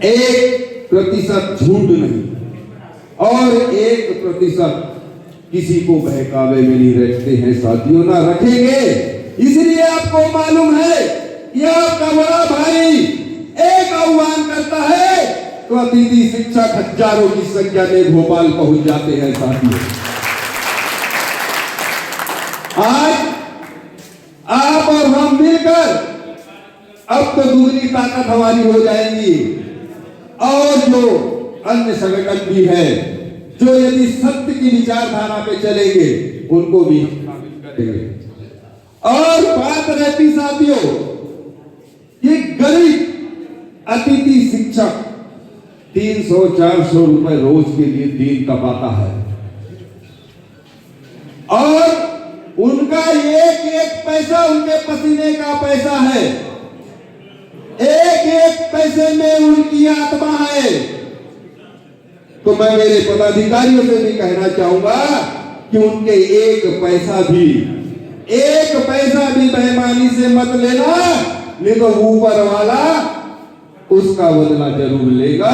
1% झूठ नहीं और 1% किसी को बहकावे में नहीं रखते हैं साथियों, ना रखेंगे। इसलिए आपको मालूम है कि आपका बड़ा भाई एक आह्वान करता है तो अतिथि शिक्षक हजारों की संख्या में भोपाल पहुंच जाते हैं साथियों। आज आप और हम मिलकर अब तो दुगनी ताकत हमारी हो जाएगी और जो अन्य संगठन भी है जो यदि सत्य की विचारधारा पे चलेंगे उनको भी हम शामिल करेंगे। और बात रहती साथियों कि गरीब अतिथि शिक्षक 300-400 रुपए रोज के लिए दिन कमाता है और उनका एक एक पैसा उनके पसीने का पैसा है, एक एक पैसे में उनकी आत्मा है। तो मैं मेरे पदाधिकारियों से भी कहना चाहूंगा कि उनके एक पैसा भी बेईमानी से मत लेना, नहीं तो ऊपर वाला उसका बदला जरूर लेगा।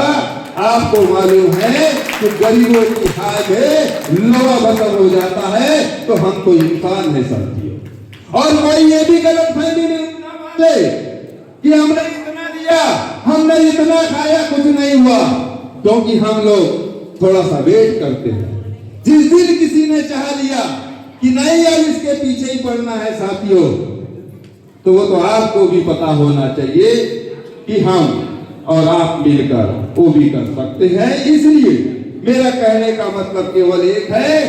आपको मालूम है कि गरीबों की हाय में लोहा बदल हो जाता है तो हम तो इंसान है साथियों। और कोई ये भी गलतफहमी में ना माने कि हमने इतना दिया, हमने इतना खाया, कुछ नहीं हुआ, क्योंकि हम लोग थोड़ा सा वेट करते हैं। जिस दिन किसी ने चाह लिया कि नहीं अब इसके पीछे ही पड़ना है साथियों, तो वो तो आपको भी पता होना चाहिए कि हम और आप मिलकर वो भी कर सकते हैं। इसलिए मेरा कहने का मतलब केवल एक है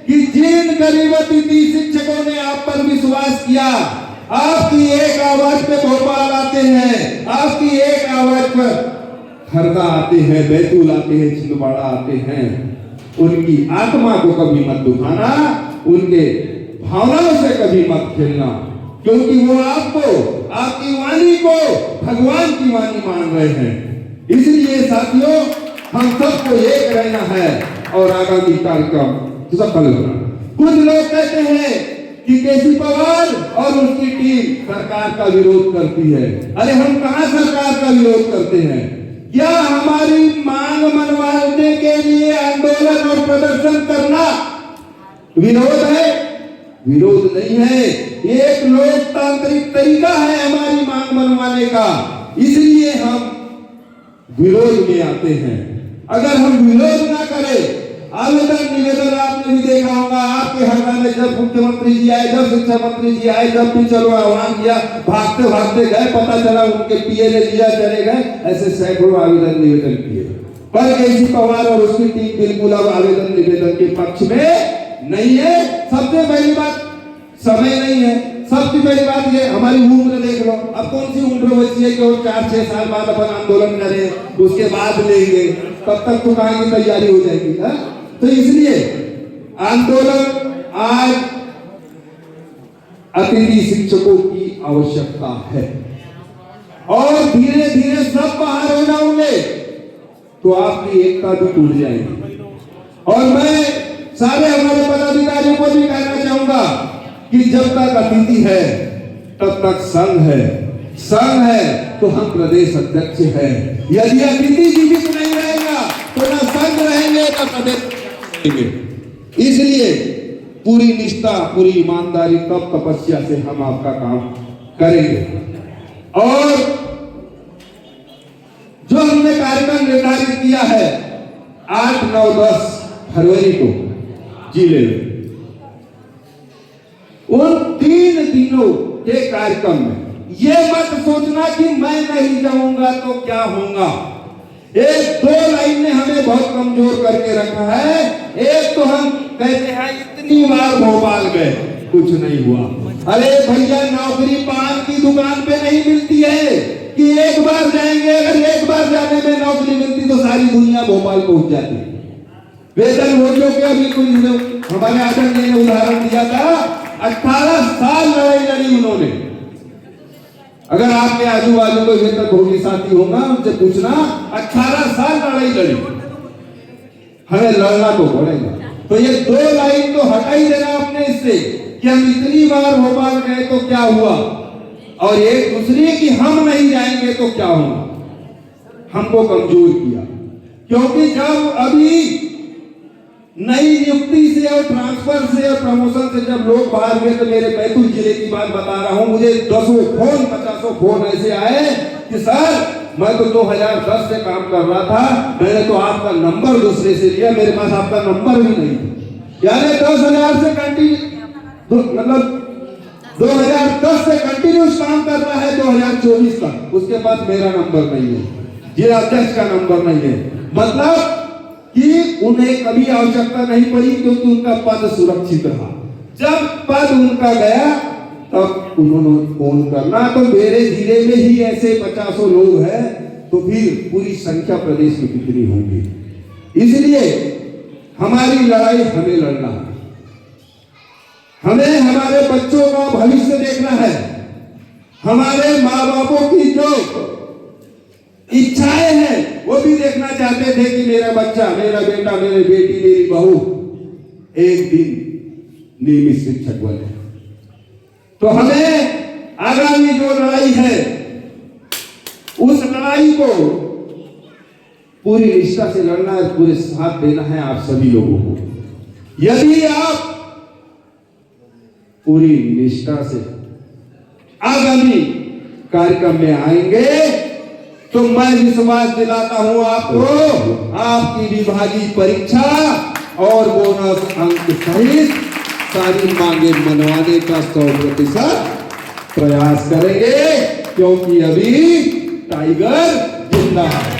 कि जिन गरीब अतिथि शिक्षकों ने आप पर विश्वास किया, आपकी एक आवाज पे भोपाल आते हैं, आपकी एक आवाज पर हरदा आते हैं, बैतूल आते हैं, छिंदवाड़ा आते हैं, उनकी आत्मा को कभी मत दुखाना, उनके भावनाओं से कभी मत खेलना, क्योंकि वो आपको, आपकी वाणी को भगवान की वाणी मान रहे हैं। इसलिए साथियों हम सबको एक रहना है और आगामी कार्यक्रम सफल बनाना। कुछ लोग कहते हैं कि केसी पवार और उसकी टीम सरकार का विरोध करती है। अरे हम कहां सरकार का विरोध करते हैं? क्या हमारी मांग मनवाने के लिए आंदोलन और प्रदर्शन करना विरोध है? विरोध नहीं है, एक लोकतांत्रिक तरीका है हमारी मांग मनवाने का, इसलिए हम विरोध में आते हैं। अगर हम विरोध ना करें, आवेदन निवेदन आपने भी देखा होगा, आपके हरदा में जब मुख्यमंत्री जी आए, जब शिक्षा मंत्री जी आए, जब भी चलो आह्वान किया, भागते भागते गए, पता चला उनके पीए ने लिया, चले गए, ऐसे सैकड़ों आवेदन निवेदन किए। पर केसी पवार और उसकी टीम बिल्कुल अब आवेदन निवेदन के पक्ष में नहीं है। सबसे पहली बात समय नहीं है, सबसे पहली बात ये हमारी उम्र देख लो, अब कौन सी उम्र बची है कि और 4-6 साल बाद अपन आंदोलन करें, उसके बाद लेंगे, तब तक तो कहां की तैयारी हो जाएगी है? तो इसलिए आंदोलन आज अतिथि शिक्षकों की आवश्यकता है और धीरे धीरे सब बाहर हो जाओगे तो आपकी एकता भी टूट जाएगी। और मैं सारे हमारे पदाधिकारियों को भी कहना चाहूंगा कि जब तक अतिथि है तब तक संघ है, संघ है तो हम प्रदेश अध्यक्ष हैं। यदि अतिथि जीवित नहीं रहेगा तो ना संघ रहेंगे ना प्रदेश। इसलिए पूरी निष्ठा, पूरी ईमानदारी, तब तपस्या से हम आपका काम करेंगे। और जो हमने कार्यक्रम निर्धारित किया है 8, 9, 10 फरवरी को जिले में, उन 3 दिनों के कार्यक्रम में ये मत सोचना कि मैं नहीं जाऊंगा तो क्या होगा। एक 2 लाइन ने हमें बहुत कमजोर करके रखा है। एक तो हम कहते हैं इतनी बार भोपाल गए कुछ नहीं हुआ। अरे भैया नौकरी पान की दुकान पे नहीं मिलती है कि एक बार जाएंगे, अगर एक बार जाने में नौकरी मिलती तो सारी दुनिया भोपाल पहुंच जाती। वेतन भोगियों के अभी कुछ हमारे आदरणीय ने उदाहरण दिया था, 18 साल लड़ाई लड़ी उन्होंने। अगर आपके आजू बाजू कोई वेतन भोगी साथी होगा उनसे पूछना, 18 साल लड़ाई लड़ी। हमें लड़ना तो पड़ेगा। तो ये 2 लाइन तो हटा ही देना अपने इससे कि हम इतनी बार भोपाल गए तो क्या हुआ, और एक दूसरे की हम नहीं जाएंगे तो क्या होगा। हमको कमजोर किया, क्योंकि जब अभी नई नियुक्ति से और ट्रांसफर से और प्रमोशन से जब लोग बाहर गए, तो मेरे बैतूल जिले की बात बता रहा हूं, मुझे 10 फोन 50 फोन ऐसे आए कि सर मैं तो 2010 से काम कर रहा था, मैंने तो आपका नंबर दूसरे से लिया, मेरे पास आपका नंबर भी नहीं था। यानी 10,000 से कंटिन्यू, मतलब 2010 से कंटिन्यूस काम कर रहा है 2024 तक, उसके पास मेरा नंबर नहीं है, जिलाध्यक्ष का नंबर नहीं है। मतलब कि उन्हें कभी आवश्यकता नहीं पड़ी, क्योंकि उनका पद सुरक्षित रहा। जब पद उनका गया तब उन्होंने फोन करना, तो मेरे जिले में ही ऐसे 50 लोग हैं, तो फिर पूरी संख्या प्रदेश में कितनी होंगी। इसलिए हमारी लड़ाई हमें लड़ना है, हमें हमारे बच्चों का भविष्य देखना है, हमारे माँ बापों की जो इच्छाएं हैं वो भी देखना चाहते थे कि मेरा बच्चा, मेरा बेटा, मेरी बेटी, मेरी बहू एक दिन नियमित शिक्षक बने। तो हमें आगामी जो लड़ाई है उस लड़ाई को पूरी निष्ठा से लड़ना है, पूरे साथ देना है आप सभी लोगों को। यदि आप पूरी निष्ठा से आगामी कार्यक्रम में आएंगे तो मैं विश्वास दिलाता हूं आपको, आपकी विभागीय परीक्षा और बोनस अंक सहित सारी मांगे मनवाने का 100% प्रयास करेंगे, क्योंकि अभी टाइगर जिंदा है।